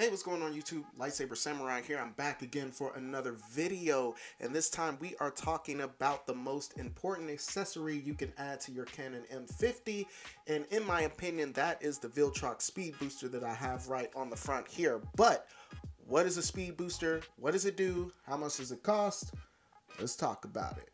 Hey, what's going on YouTube? Lightsaber Samurai here. I'm back again for another video, and this time we are talking about the most important accessory you can add to your Canon M50, and in my opinion that is the Viltrox speed booster that I have right on the front here. But what is a speed booster? What does it do? How much does it cost? Let's talk about it.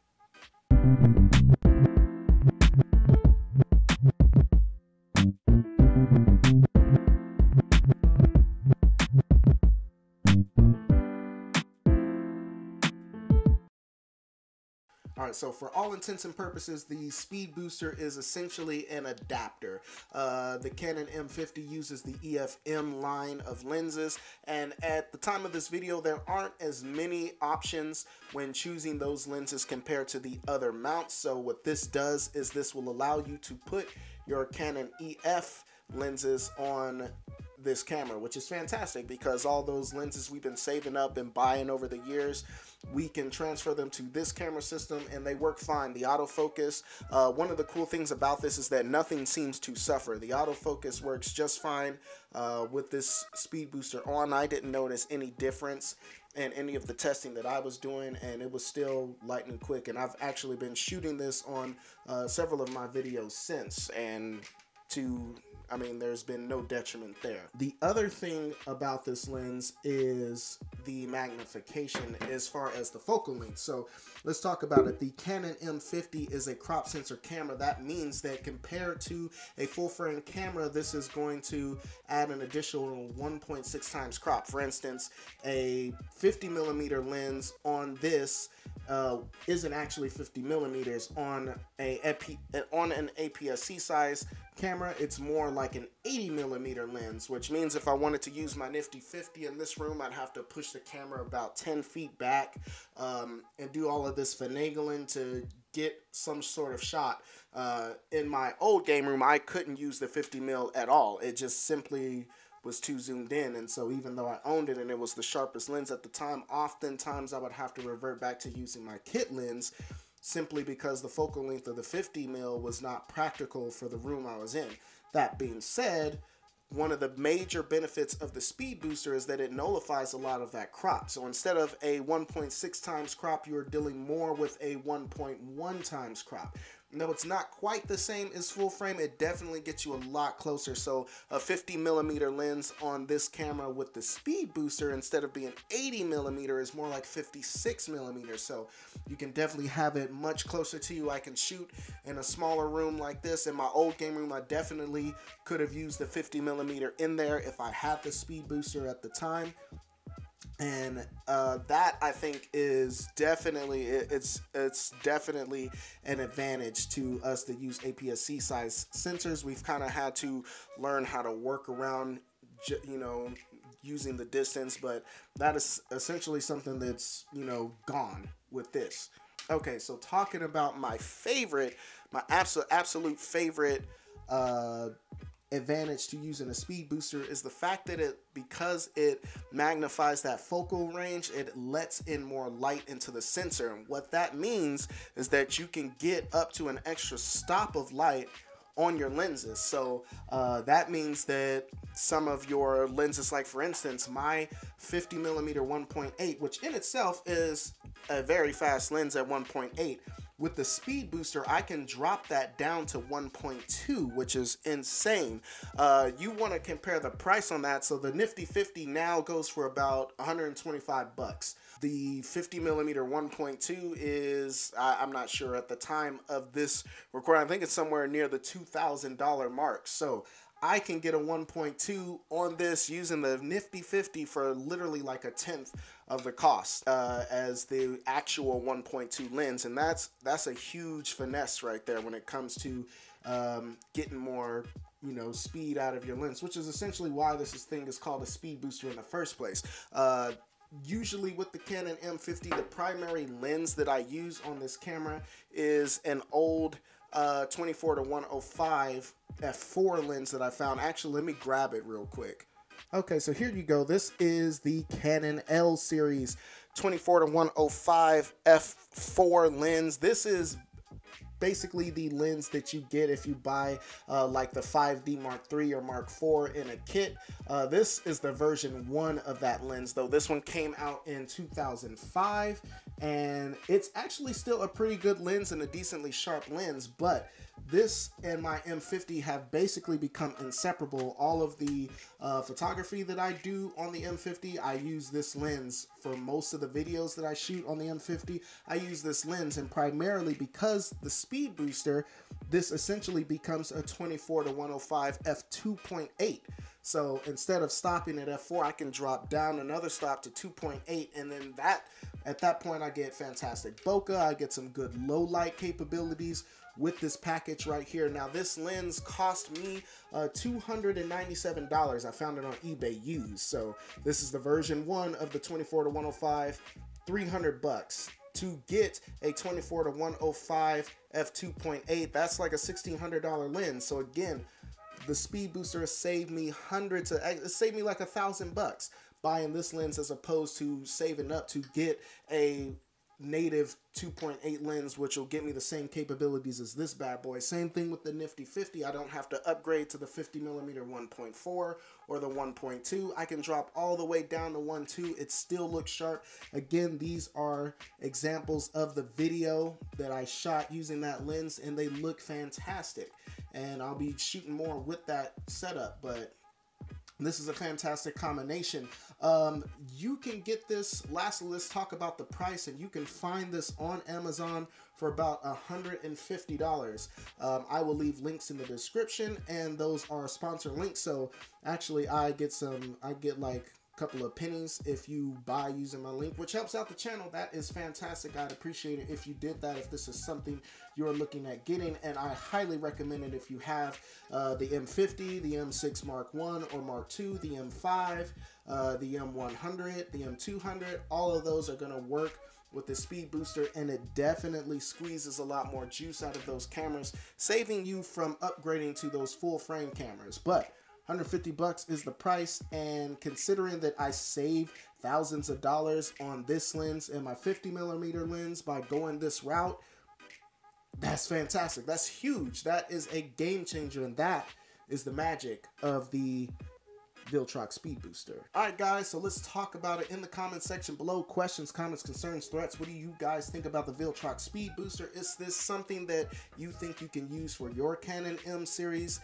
Alright, so for all intents and purposes, the speed booster is essentially an adapter. The Canon M50 uses the EF-M line of lenses, and at the time of this video, there aren't as many options when choosing those lenses compared to the other mounts. So what this does is this will allow you to put your Canon EF lenses on this camera, which is fantastic because all those lenses we've been saving up and buying over the years, we can transfer them to this camera system and they work fine. The autofocus, one of the cool things about this is that nothing seems to suffer. The autofocus works just fine with this speed booster on. I didn't notice any difference in any of the testing that I was doing, and it was still lightning quick, and I've actually been shooting this on several of my videos since, and there's been no detriment there. The other thing about this lens is the magnification as far as the focal length. So let's talk about it. The Canon M50 is a crop sensor camera. That means that compared to a full frame camera, this is going to add an additional 1.6 times crop. For instance, a 50mm lens on this isn't actually 50 millimeters. On an APS-C size camera, it's more like an 80mm lens, which means if I wanted to use my nifty 50 in this room, I'd have to push the camera about 10 feet back and do all of this finagling to get some sort of shot. In my old game room, I couldn't use the 50mm at all. It just simply was too zoomed in, and so even though I owned it and it was the sharpest lens at the time, oftentimes I would have to revert back to using my kit lens simply because the focal length of the 50mm was not practical for the room I was in. That being said, one of the major benefits of the speed booster is that it nullifies a lot of that crop. So instead of a 1.6 times crop, you're dealing more with a 1.1 times crop. No, it's not quite the same as full frame. It definitely gets you a lot closer. So a 50mm lens on this camera with the speed booster, instead of being 80mm, is more like 56mm. So you can definitely have it much closer to you. I can shoot in a smaller room like this. In my old game room, I definitely could have used the 50mm in there if I had the speed booster at the time. And that, I think, is definitely, it's definitely an advantage to us that use APS-C size sensors. We've kind of had to learn how to work around, using the distance, but that is essentially something that's, gone with this. Okay, so talking about my absolute favorite advantage to using a speed booster is the fact that because it magnifies that focal range, it lets in more light into the sensor. And what that means is that you can get up to an extra stop of light on your lenses. So that means that some of your lenses, like for instance my 50mm 1.8, which in itself is a very fast lens at 1.8, with the speed booster, I can drop that down to 1.2, which is insane. You want to compare the price on that. So the nifty 50 now goes for about 125 bucks. The 50mm 1.2 is, I'm not sure at the time of this recording, I think it's somewhere near the $2,000 mark. So I can get a 1.2 on this using the nifty 50 for literally like a tenth of the cost as the actual 1.2 lens, and that's a huge finesse right there when it comes to getting more speed out of your lens, which is essentially why this thing is called a speed booster in the first place. Usually with the Canon M50, the primary lens that I use on this camera is an old 24-105 f4 lens that I found. Actually, let me grab it real quick. Okay, so here you go. This is the Canon L series 24-105 f4 lens. This is basically the lens that you get if you buy like the 5D Mark III or Mark IV in a kit. This is the version 1 of that lens, though. This one came out in 2005, and it's actually still a pretty good lens and a decently sharp lens, but this and my M50 have basically become inseparable. All of the photography that I do on the M50, I use this lens. For most of the videos that I shoot on the M50, I use this lens, and primarily because the speed booster, this essentially becomes a 24-105 f2.8. So instead of stopping at f4, I can drop down another stop to 2.8, and then at that point I get fantastic bokeh. I get some good low light capabilities with this package right here. Now this lens cost me $297. I found it on eBay used. So this is the version 1 of the 24-105, $300 to get a 24-105 f2.8. That's like a $1,600 lens. So again, the speed booster has saved me it saved me like $1,000 buying this lens, as opposed to saving up to get a native 2.8 lens, which will get me the same capabilities as this bad boy. Same thing with the nifty 50. I don't have to upgrade to the 50mm 1.4 or the 1.2. I can drop all the way down to 1.2. It still looks sharp. Again, these are examples of the video that I shot using that lens, and they look fantastic. And I'll be shooting more with that setup, but this is a fantastic combination. You can get this, lastly, let's talk about the price, and you can find this on Amazon for about $150. I will leave links in the description, and those are sponsor links. So actually I get like a couple of pennies if you buy using my link, which helps out the channel. That is fantastic. I'd appreciate it if you did that, if this is something you're looking at getting, and I highly recommend it if you have the M50, the M6 Mark I or Mark II, the M5, the M100, the M200. All of those are going to work with the speed booster, and it definitely squeezes a lot more juice out of those cameras, saving you from upgrading to those full frame cameras. But $150 is the price, and considering that I saved thousands of dollars on this lens and my 50mm lens by going this route, that's fantastic. That's huge. That is a game changer, and that is the magic of the Viltrox speed booster. All right, guys, so let's talk about it in the comment section below. Questions, comments, concerns, threats. What do you guys think about the Viltrox speed booster? Is this something that you think you can use for your Canon M series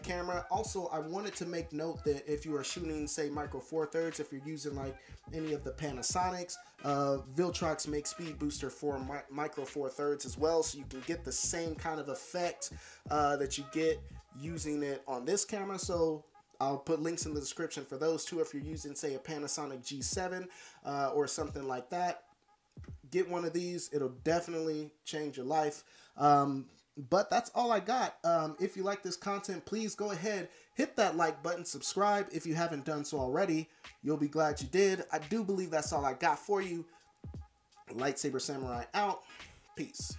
camera? Also, I wanted to make note that if you are shooting, say, Micro Four Thirds, if you're using like any of the Panasonics, Viltrox makes speed booster for Micro Four Thirds as well, so you can get the same kind of effect that you get using it on this camera. So I'll put links in the description for those two. If you're using, say, a Panasonic G7 or something like that, get one of these. It'll definitely change your life. But that's all I got. If you like this content, please go ahead, hit that like button, subscribe if you haven't done so already. You'll be glad you did. I do believe that's all I got for you. Lightsaber Samurai out. Peace.